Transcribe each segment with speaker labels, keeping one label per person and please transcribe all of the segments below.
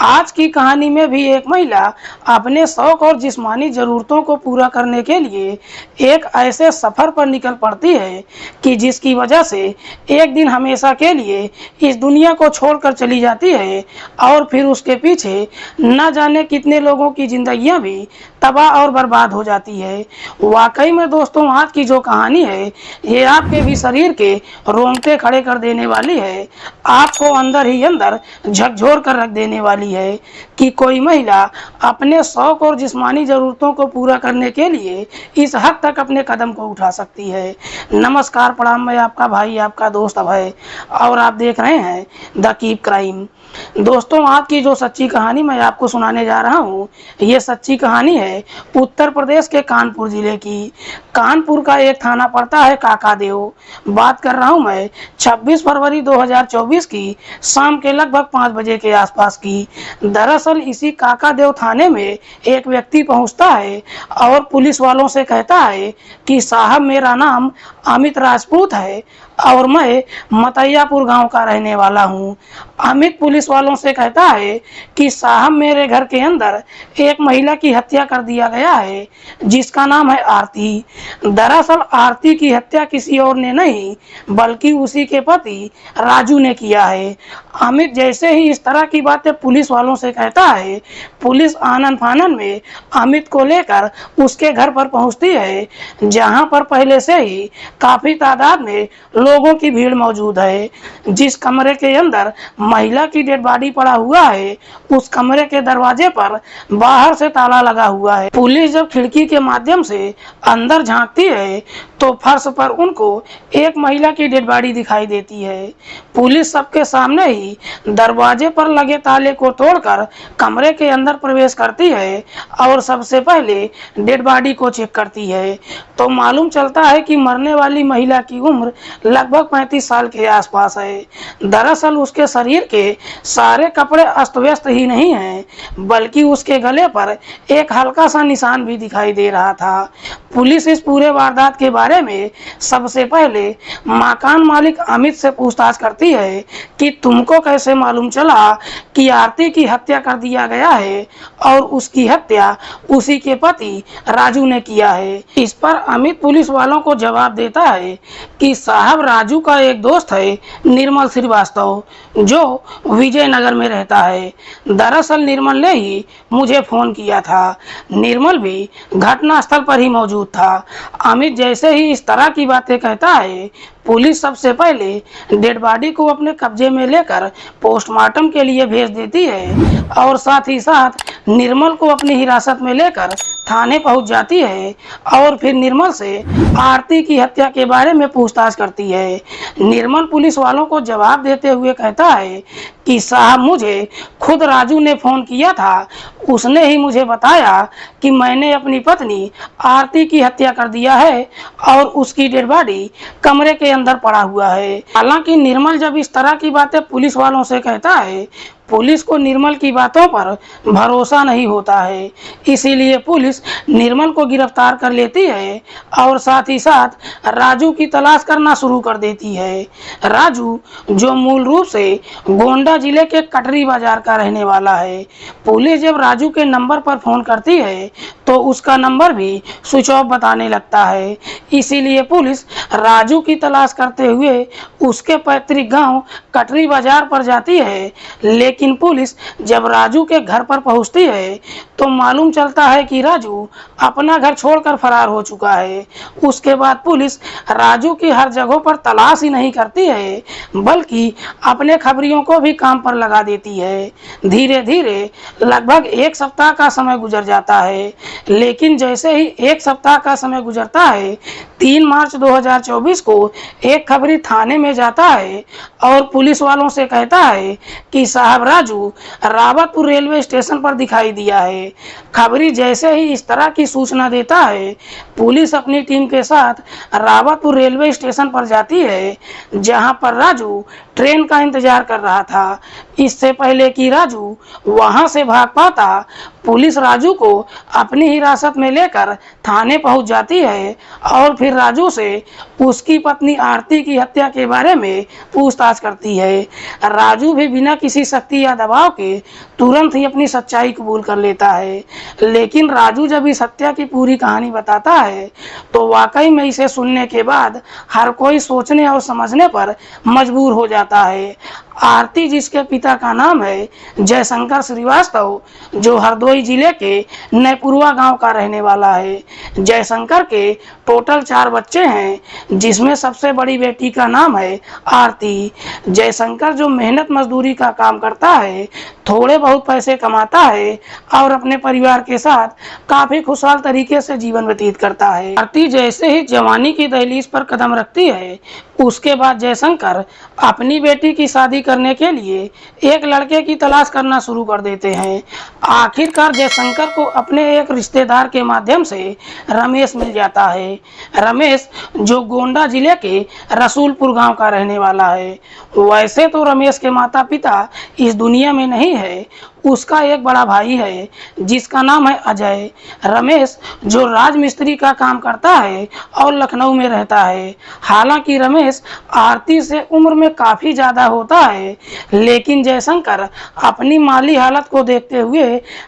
Speaker 1: आज की कहानी में भी एक महिला अपने शौक और जिस्मानी ज़रूरतों को पूरा करने के लिए एक ऐसे सफ़र पर निकल पड़ती है कि जिसकी वजह से एक दिन हमेशा के लिए इस दुनिया को छोड़कर चली जाती है और फिर उसके पीछे न जाने कितने लोगों की ज़िंदगियां भी तबाह और बर्बाद हो जाती है। वाकई में दोस्तों, आज की जो कहानी है ये आपके भी शरीर के रोंगटे खड़े कर देने वाली है, आपको अंदर ही अंदर झकझोर कर रख देने वाली है कि कोई महिला अपने शौक और जिस्मानी ज़रूरतों को पूरा करने के लिए इस हद तक अपने कदम को उठा सकती है। नमस्कार, प्रणाम, मैं आपका भाई, आपका दोस्त अभय और आप देख रहे हैं द कीप क्राइम। दोस्तों, आज की जो सच्ची कहानी मैं आपको सुनाने जा रहा हूँ, ये सच्ची कहानी है उत्तर प्रदेश के कानपुर ज़िले की। कानपुर का एक थाना पड़ता है काकादेव। बात कर रहा हूँ मैं 26 फरवरी 2024 की शाम के लगभग 5 बजे के आसपास की। दरअसल इसी काकादेव थाने में एक व्यक्ति पहुँचता है और पुलिस वालों से कहता है कि साहब, मेरा नाम अमित राजपूत है और मैं मतैयापुर गांव का रहने वाला हूं। अमित पुलिस वालों से कहता है कि साहब, मेरे घर के अंदर एक महिला की हत्या कर दिया गया है जिसका नाम है आरती। दरअसल आरती की हत्या किसी और ने नहीं बल्कि उसी के पति राजू ने किया है। अमित जैसे ही इस तरह की बातें पुलिस वालों से कहता है, पुलिस आनन फानन में अमित को लेकर उसके घर पर पहुंचती है, जहां पर पहले से ही काफी तादाद में लोगों की भीड़ मौजूद है। जिस कमरे के अंदर महिला की डेड बॉडी पड़ा हुआ है, उस कमरे के दरवाजे पर बाहर से ताला लगा हुआ है। पुलिस जब खिड़की के माध्यम से अंदर झांकती है तो फर्श पर उनको एक महिला की डेड बॉडी दिखाई देती है। पुलिस सबके सामने ही दरवाजे पर लगे ताले को तोड़कर कमरे के अंदर प्रवेश करती है और सबसे पहले डेड बॉडी को चेक करती है तो मालूम चलता है कि मरने वाली महिला की उम्र लगभग 35 साल के आसपास है। दरअसल उसके शरीर के सारे कपड़े अस्त व्यस्त ही नहीं हैं बल्कि उसके गले पर एक हल्का सा निशान भी दिखाई दे रहा था। पुलिस इस पूरे वारदात के बारे में सबसे पहले मकान मालिक अमित से पूछताछ करती है कि तुमको कैसे मालूम चला कि आरती की हत्या कर दिया गया है और उसकी हत्या उसी के पति राजू ने किया है। इस पर अमित पुलिस वालों को जवाब देता है कि साहब, राजू का एक दोस्त है निर्मल श्रीवास्तव जो विजयनगर में रहता है। दरअसल निर्मल ने ही मुझे फोन किया था। निर्मल भी घटनास्थल पर ही मौजूद था। अमित जैसे ही इस तरह की बातें कहता है, पुलिस सबसे पहले डेड बॉडी को अपने कब्जे में लेकर पोस्टमार्टम के लिए भेज देती है और साथ ही साथ निर्मल को अपनी हिरासत में लेकर थाने पहुंच जाती है और फिर निर्मल से आरती की हत्या के बारे में पूछताछ करती है। निर्मल पुलिस वालों को जवाब देते हुए कहता है कि साहब, मुझे खुद राजू ने फ़ोन किया था। उसने ही मुझे बताया कि मैंने अपनी पत्नी आरती की हत्या कर दिया है और उसकी डेड बॉडी कमरे के अंदर पड़ा हुआ है। हालांकि निर्मल जब इस तरह की बातें पुलिस वालों से कहता है, पुलिस को निर्मल की बातों पर भरोसा नहीं होता है, इसीलिए पुलिस निर्मल को गिरफ्तार कर लेती है और साथ ही साथ राजू की तलाश करना शुरू कर देती है। राजू जो मूल रूप से गोंडा जिले के कटरी बाजार का रहने वाला है। पुलिस जब राजू के नंबर पर फ़ोन करती है तो उसका नंबर भी स्विच ऑफ बताने लगता है, इसीलिए पुलिस राजू की तलाश करते हुए उसके पैतृक गांव कटरी बाजार पर जाती है। लेकिन पुलिस जब राजू के घर पर पहुंचती है तो मालूम चलता है कि राजू अपना घर छोड़कर फरार हो चुका है। उसके बाद पुलिस राजू की हर जगह पर तलाश ही नहीं करती है बल्कि अपने खबरियों को भी काम पर लगा देती है। धीरे धीरे लगभग एक सप्ताह का समय गुजर जाता है, लेकिन जैसे ही एक सप्ताह का समय गुजरता है, 3 मार्च 2024 को एक खबरी थाने में जाता है और पुलिस वालों से कहता है कि साहब, राजू रावतपुर रेलवे स्टेशन पर दिखाई दिया है। खबरी जैसे ही इस तरह की सूचना देता है, पुलिस अपनी टीम के साथ रावतपुर रेलवे स्टेशन पर जाती है, जहां पर राजू ट्रेन का इंतजार कर रहा था। इससे पहले कि राजू वहां से भाग पाता, पुलिस राजू को अपनी हिरासत में लेकर थाने पहुंच जाती है और फिर राजू से उसकी पत्नी आरती की हत्या के बारे में पूछताछ करती है। राजू भी बिना किसी सख्ती जबरदस्ती या दबाव के तुरंत ही अपनी सच्चाई कबूल कर लेता है। लेकिन राजू जब इस हत्या की पूरी कहानी बताता है तो वाकई में इसे सुनने के बाद हर कोई सोचने और समझने पर मजबूर हो जाता है। आरती, जिसके पिता का नाम है जयशंकर श्रीवास्तव, जो हरदोई जिले के नैपुरवा गांव का रहने वाला है। जयशंकर के टोटल 4 बच्चे हैं, जिसमें सबसे बड़ी बेटी का नाम है आरती। जयशंकर जो मेहनत मजदूरी का काम करता है, थोड़े बहुत पैसे कमाता है और अपने परिवार के साथ काफी खुशहाल तरीके से जीवन व्यतीत करता है। आरती जैसे ही जवानी की दहलीज पर कदम रखती है, उसके बाद जयशंकर अपनी बेटी की शादी करने के लिए एक लड़के की तलाश करना शुरू कर देते हैं। आखिरकार जयशंकर को अपने एक रिश्तेदार के माध्यम से रमेश मिल जाता है। रमेश जो गोंडा जिले के रसूलपुर गांव का रहने वाला है। वैसे तो रमेश के माता पिता इस दुनिया में नहीं है, उसका एक बड़ा भाई है जिसका नाम है अजय। रमेश जो राजमिस्त्री का काम करता है और लखनऊ में रहता है। हालांकि रमेश आरती से उम्र में काफ़ी ज़्यादा होता है, लेकिन जयशंकर अपनी माली हालत को देखते हुए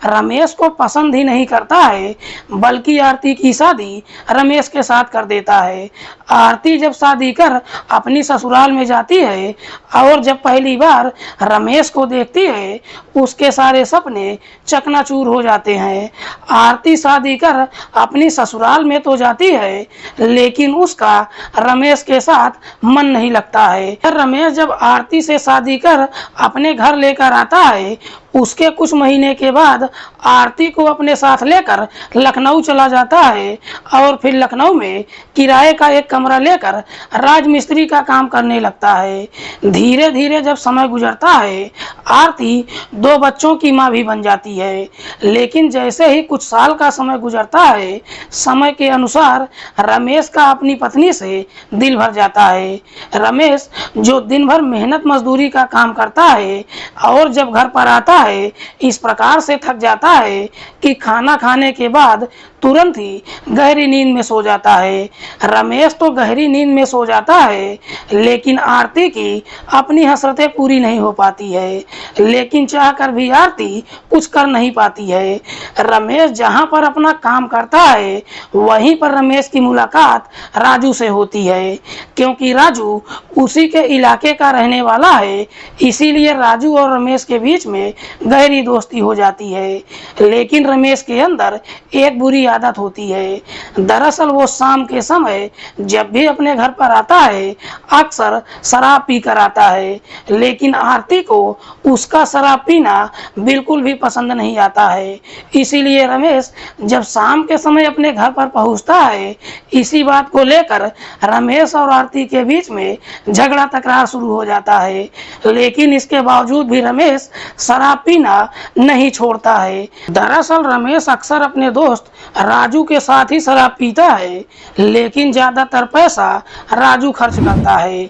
Speaker 1: रमेश को पसंद ही नहीं करता है, बल्कि आरती की शादी रमेश के साथ कर देता है। आरती जब शादी कर अपनी ससुराल में जाती है और जब पहली बार रमेश को देखती है, उसके सारे सपने चकनाचूर हो जाते हैं। आरती शादी कर अपनी ससुराल में तो जाती है, लेकिन उसका रमेश के साथ मन नहीं लगता है। रमेश जब आरती से शादी कर अपने घर लेकर आता है, उसके कुछ महीने के बाद आरती को अपने साथ लेकर लखनऊ चला जाता है और फिर लखनऊ में किराए का एक कमरा लेकर राजमिस्त्री का काम करने लगता है। धीरे धीरे जब समय गुजरता है, आरती 2 बच्चों की मां भी बन जाती है। लेकिन जैसे ही कुछ साल का समय गुजरता है, समय के अनुसार रमेश का अपनी पत्नी से दिल भर जाता है। रमेश जो दिन भर मेहनत मजदूरी का काम करता है और जब घर पर आता है, इस प्रकार से थक जाता है कि खाना खाने के बाद तुरंत ही गहरी नींद में सो जाता है। रमेश तो गहरी नींद में सो जाता है, लेकिन आरती की अपनी हसरतें पूरी नहीं हो पाती है। लेकिन चाहकर भी आरती कुछ कर नहीं पाती है। रमेश जहां पर अपना काम करता है, वहीं पर रमेश की मुलाकात राजू से होती है। क्योंकि राजू उसी के इलाके का रहने वाला है, इसीलिए राजू और रमेश के बीच में गहरी दोस्ती हो जाती है। लेकिन रमेश के अंदर एक बुरी आदत होती है। दरअसल वो शाम के समय जब भी अपने घर पर आता है, अक्सर शराब पी कर आता है। लेकिन आरती को उसका शराब पीना बिल्कुल भी पसंद नहीं आता है। इसीलिए रमेश जब शाम के समय अपने घर पर पहुंचता है, इसी बात को लेकर रमेश और आरती के बीच में झगड़ा तकरार शुरू हो जाता है। लेकिन इसके बावजूद भी रमेश शराब पीना नहीं छोड़ता है। दरअसल रमेश अक्सर अपने दोस्त राजू के साथ ही शराब पीता है, लेकिन ज्यादातर पैसा राजू खर्च करता है।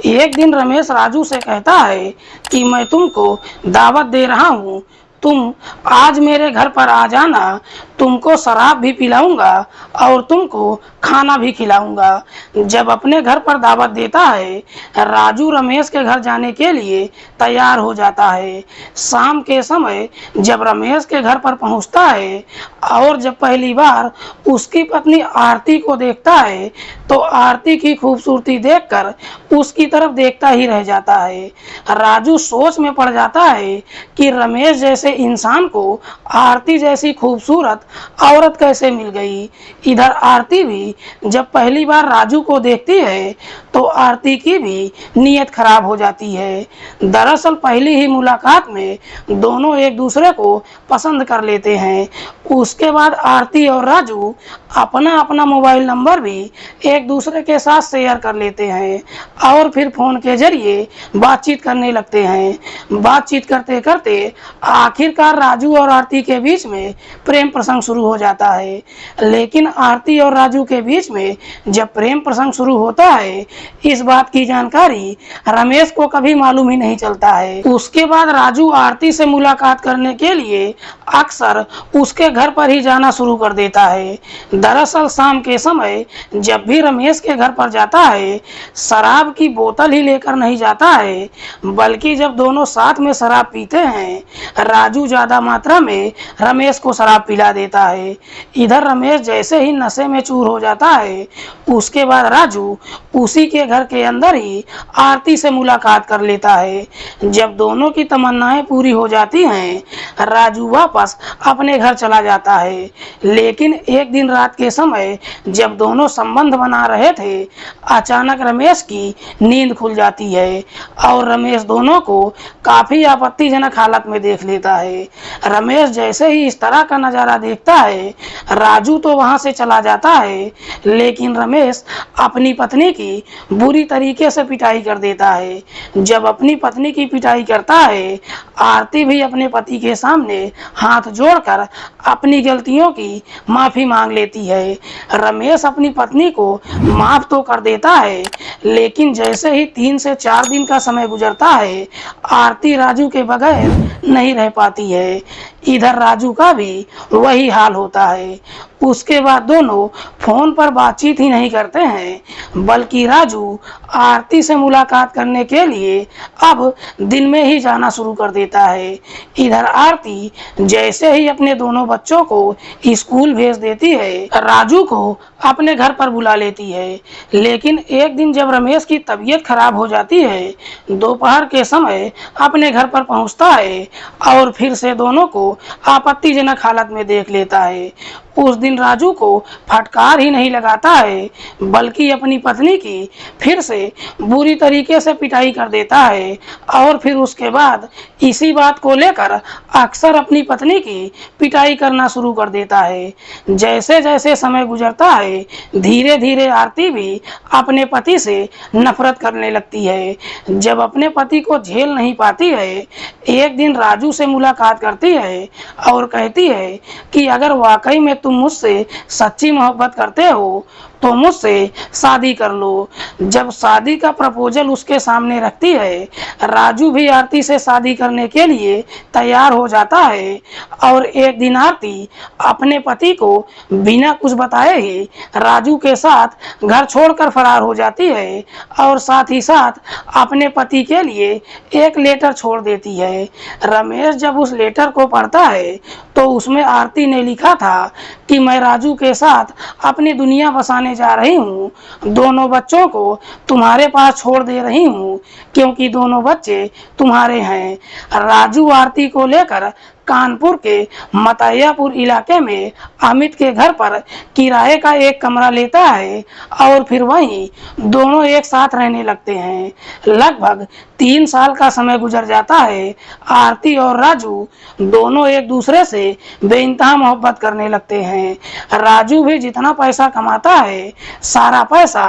Speaker 1: एक दिन रमेश राजू से कहता है कि मैं तुमको दावत दे रहा हूँ, तुम आज मेरे घर पर आ जाना, तुमको शराब भी पिलाऊंगा और तुमको खाना भी खिलाऊंगा। जब अपने घर पर दावत देता है, राजू रमेश के घर जाने के लिए तैयार हो जाता है। शाम के समय जब रमेश के घर पर पहुंचता है और जब पहली बार उसकी पत्नी आरती को देखता है, तो आरती की खूबसूरती देखकर उसकी तरफ देखता ही रह जाता है। राजू सोच में पड़ जाता है कि रमेश जैसे इंसान को आरती जैसी खूबसूरत औरत कैसे मिल गई। इधर आरती भी जब पहली बार राजू को देखती है, तो आरती की भी नीयत खराब हो जाती है। दरअसल पहली ही मुलाकात में दोनों एक दूसरे को पसंद कर लेते हैं। उसके बाद आरती और राजू अपना अपना मोबाइल नंबर भी एक दूसरे के साथ शेयर कर लेते हैं और फिर फोन के जरिए बातचीत करने लगते हैं। बातचीत करते करते आखिर आखिरकार राजू और आरती के बीच में प्रेम प्रसंग शुरू हो जाता है। लेकिन आरती और राजू के बीच में जब प्रेम प्रसंग शुरू होता है, इस बात की जानकारी रमेश को कभी मालूम ही नहीं चलता है। उसके बाद राजू आरती से मुलाकात करने के लिए अक्सर उसके घर पर ही जाना शुरू कर देता है। दरअसल शाम के समय जब भी रमेश के घर पर जाता है, शराब की बोतल ही लेकर नहीं जाता है, बल्कि जब दोनों साथ में शराब पीते हैं, राजू ज्यादा मात्रा में रमेश को शराब पिला देता है। इधर रमेश जैसे ही नशे में चूर हो जाता है, उसके बाद राजू उसी के घर के अंदर ही आरती से मुलाकात कर लेता है। जब दोनों की तमन्नाएं पूरी हो जाती हैं, राजू वापस अपने घर चला जाता है। लेकिन एक दिन रात के समय जब दोनों संबंध बना रहे थे, अचानक रमेश की नींद खुल जाती है और रमेश दोनों को काफी आपत्तिजनक हालत में देख लेता है। रमेश जैसे ही इस तरह का नजारा देखता है, राजू तो वहां से चला जाता है, लेकिन रमेश अपनी पत्नी की बुरी तरीके से पिटाई कर देता है। जब अपनी पत्नी की पिटाई करता है, आरती भी अपने पति के सामने हाथ जोड़कर अपनी गलतियों की माफी मांग लेती है। रमेश अपनी पत्नी को माफ तो कर देता है, लेकिन जैसे ही 3 से 4 दिन का समय गुजरता है, आरती राजू के बगैर नहीं रह पाती है। इधर राजू का भी वही हाल होता है। उसके बाद दोनों फोन पर बातचीत ही नहीं करते हैं, बल्कि राजू आरती से मुलाकात करने के लिए अब दिन में ही जाना शुरू कर देता है। इधर आरती जैसे ही अपने दोनों बच्चों को स्कूल भेज देती है, राजू को अपने घर पर बुला लेती है। लेकिन एक दिन जब रमेश की तबीयत खराब हो जाती है, दोपहर के समय अपने घर पर पहुंचता है और फिर से दोनों को आपत्तिजनक हालत में देख लेता है। उस दिन राजू को फटकार ही नहीं लगाता है, बल्कि अपनी पत्नी की फिर से बुरी तरीके से पिटाई कर देता है और फिर उसके बाद इसी बात को लेकर अक्सर अपनी पत्नी की पिटाई करना शुरू कर देता है। जैसे जैसे समय गुजरता है, धीरे धीरे आरती भी अपने पति से नफरत करने लगती है। जब अपने पति को झेल नहीं पाती है, एक दिन राजू से मुलाकात करती है और कहती है कि अगर वाकई में तुम मुझसे सच्ची मोहब्बत करते हो तो मुझसे शादी कर लो। जब शादी का प्रपोजल उसके सामने रखती है, राजू भी आरती से शादी करने के लिए तैयार हो जाता है और एक दिन आरती अपने पति को बिना कुछ बताए ही राजू के साथ घर छोड़कर फरार हो जाती है और साथ ही साथ अपने पति के लिए एक लेटर छोड़ देती है। रमेश जब उस लेटर को पढ़ता है तो उसमें आरती ने लिखा था कि मैं राजू के साथ अपनी दुनिया बसाने जा रही हूँ, दोनों बच्चों को तुम्हारे पास छोड़ दे रही हूँ क्योंकि दोनों बच्चे तुम्हारे हैं। राजू आरती को लेकर कानपुर के मतैयापुर इलाके में अमित के घर पर किराए का एक कमरा लेता है और फिर वहीं दोनों एक साथ रहने लगते हैं। लगभग 3 साल का समय गुजर जाता है। आरती और राजू दोनों एक दूसरे से बेइंतहा मोहब्बत करने लगते हैं। राजू भी जितना पैसा कमाता है, सारा पैसा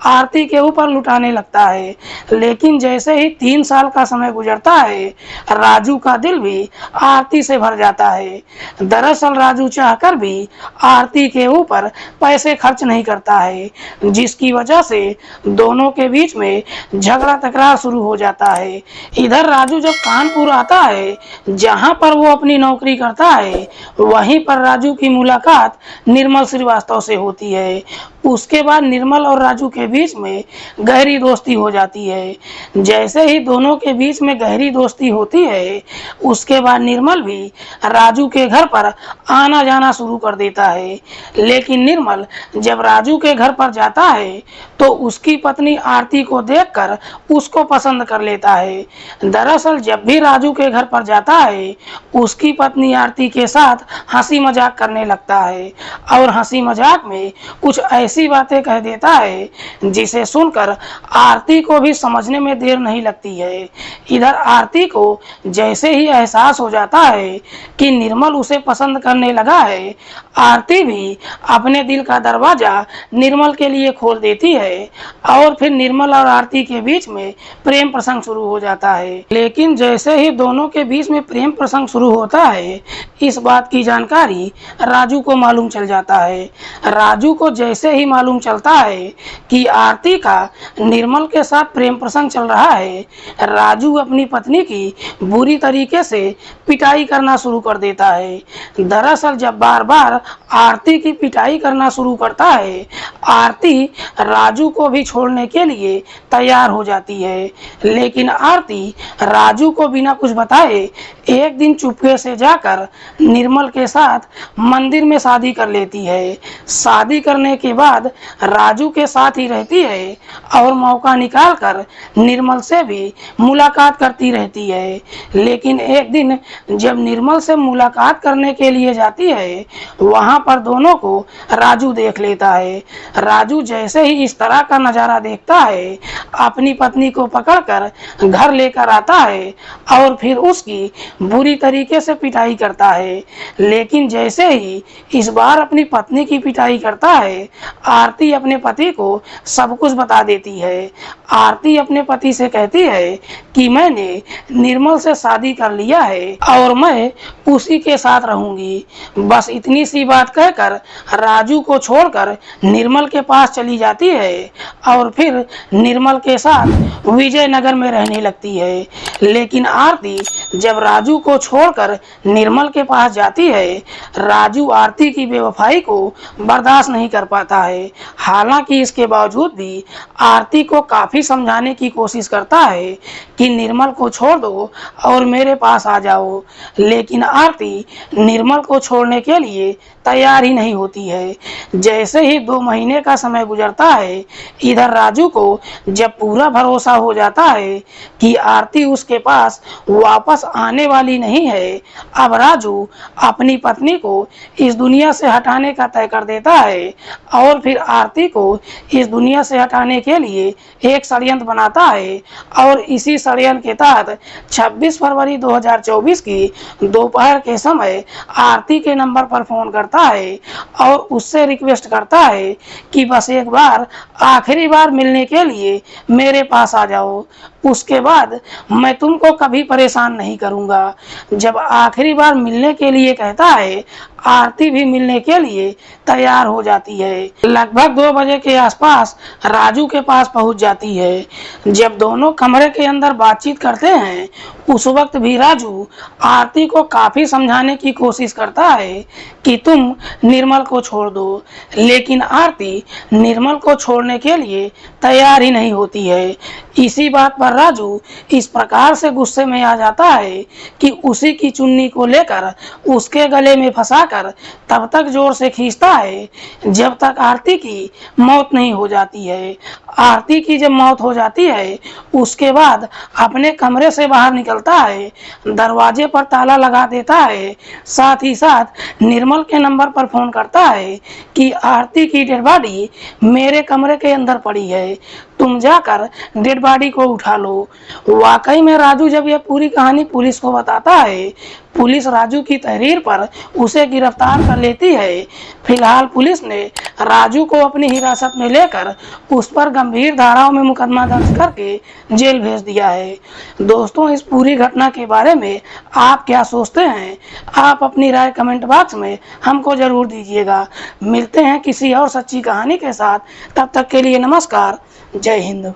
Speaker 1: आरती के ऊपर लुटाने लगता है। लेकिन जैसे ही 3 साल का समय गुजरता है, राजू का दिल भी आरती से भर जाता है। दरअसल राजू चाहकर भी आरती के ऊपर पैसे खर्च नहीं करता है, जिसकी वजह से दोनों के बीच में झगड़ा तकरार शुरू हो जाता है। इधर राजू जब कानपुर आता है, जहां पर वो अपनी नौकरी करता है, वहीं पर राजू की मुलाकात निर्मल श्रीवास्तव से होती है। उसके बाद निर्मल और राजू के बीच में गहरी दोस्ती हो जाती है। जैसे ही दोनों के बीच में गहरी दोस्ती होती है, उसके बाद निर्मल भी राजू के घर पर आना जाना शुरू कर देता है। लेकिन निर्मल जब राजू के घर पर जाता है तो उसकी पत्नी आरती को देखकर उसको पसंद कर लेता है। दरअसल जब भी राजू के घर पर जाता है, उसकी पत्नी आरती के साथ हंसी मजाक करने लगता है और हंसी मजाक में कुछ ऐसी बातें कह देता है जिसे सुनकर आरती को भी समझने में देर नहीं लगती है। इधर आरती को जैसे ही एहसास हो जाता है कि निर्मल उसे पसंद करने लगा है, आरती भी अपने दिल का दरवाजा निर्मल के लिए खोल देती है है और फिर निर्मल और आरती के बीच में प्रेम प्रसंग शुरू हो जाता है। लेकिन जैसे ही दोनों के बीच में प्रेम प्रसंग शुरू होता है, इस बात की जानकारी राजू को मालूम चल जाता है। राजू को जैसे ही मालूम चलता है कि आरती का निर्मल के साथ प्रेम प्रसंग चल रहा है, राजू अपनी पत्नी की बुरी तरीके से पिटाई करना शुरू कर देता है। दरअसल जब बार बार आरती की पिटाई करना शुरू करता है, आरती राजू को भी छोड़ने के लिए तैयार हो जाती है। लेकिन आरती राजू को बिना कुछ बताए एक दिन चुपके से जाकर निर्मल के साथ मंदिर में शादी कर लेती है। शादी करने के बाद राजू के साथ ही रहती है और मौका निकालकर निर्मल से भी मुलाकात करती रहती है। लेकिन एक दिन जब निर्मल से मुलाकात करने के लिए जाती है, वहां पर दोनों को राजू देख लेता है। राजू जैसे ही इस तरह का नजारा देखता है, अपनी पत्नी को पकड़कर घर लेकर आता है और फिर उसकी बुरी तरीके से पिटाई करता है। लेकिन जैसे ही इस बार अपनी पत्नी की पिटाई करता है, आरती अपने पति को सब कुछ बता देती है। आरती अपने पति से कहती है कि मैंने निर्मल से शादी कर लिया है और मैं उसी के साथ रहूंगी। बस इतनी सी बात कहकर राजू को छोड़कर निर्मल के पास चली जाती है और फिर निर्मल के साथ विजयनगर में रहने लगती है। लेकिन आरती जब राजू को छोड़कर निर्मल के पास जाती है, राजू आरती की बेवफाई को बर्दाश्त नहीं कर पाता है। हालांकि इसके बावजूद भी आरती को काफी समझाने की कोशिश करता है कि निर्मल को छोड़ दो और मेरे पास आ जाओ। लेकिन आरती निर्मल को छोड़ने के लिए तैयार ही नहीं होती है। जैसे ही 2 महीने का समय गुजरता है, इधर राजू को जब पूरा भरोसा हो जाता है कि आरती उसके पास वापस आने वाली नहीं है, अब राजू अपनी पत्नी को इस दुनिया से हटाने का तय कर देता है और फिर आरती को इस दुनिया से हटाने के लिए एक षड्यंत्र बनाता है। और इसी षड्यंत्र के तहत 26 फरवरी 2024 की दोपहर के समय आरती के नंबर पर फोन करता है और उससे रिक्वेस्ट करता है कि बस एक बार आखिरी बार मिलने के लिए मेरे पास आ जाओ, उसके बाद मैं तुमको कभी परेशान नहीं करूंगा। जब आखिरी बार मिलने के लिए कहता है, आरती भी मिलने के लिए तैयार हो जाती है। लगभग 2 बजे के आसपास राजू के पास पहुंच जाती है। जब दोनों कमरे के अंदर बातचीत करते हैं, उस वक्त भी राजू आरती को काफी समझाने की कोशिश करता है कि तुम निर्मल को छोड़ दो। लेकिन आरती निर्मल को छोड़ने के लिए तैयार ही नहीं होती है। इसी बात पर राजू इस प्रकार से गुस्से में आ जाता है कि उसी की चुन्नी को लेकर उसके गले में फंसाकर तब तक जोर से खींचता है जब तक आरती की मौत नहीं हो जाती है। आरती की जब मौत हो जाती है, उसके बाद अपने कमरे से बाहर निकलता है, दरवाजे पर ताला लगा देता है, साथ ही साथ निर्मल के नंबर पर फोन करता है कि आरती की डेड बॉडी मेरे कमरे के अंदर पड़ी है, तुम जाकर डेड बॉडी को उठा लो। वाकई में राजू जब यह पूरी कहानी पुलिस को बताता है, पुलिस राजू की तहरीर पर उसे गिरफ्तार कर लेती है। फिलहाल पुलिस ने राजू को अपनी हिरासत में लेकर उस पर गंभीर धाराओं में मुकदमा दर्ज करके जेल भेज दिया है। दोस्तों, इस पूरी घटना के बारे में आप क्या सोचते हैं? आप अपनी राय कमेंट बॉक्स में हमको जरूर दीजिएगा। मिलते हैं किसी और सच्ची कहानी के साथ, तब तक के लिए नमस्कार, जय हिंद।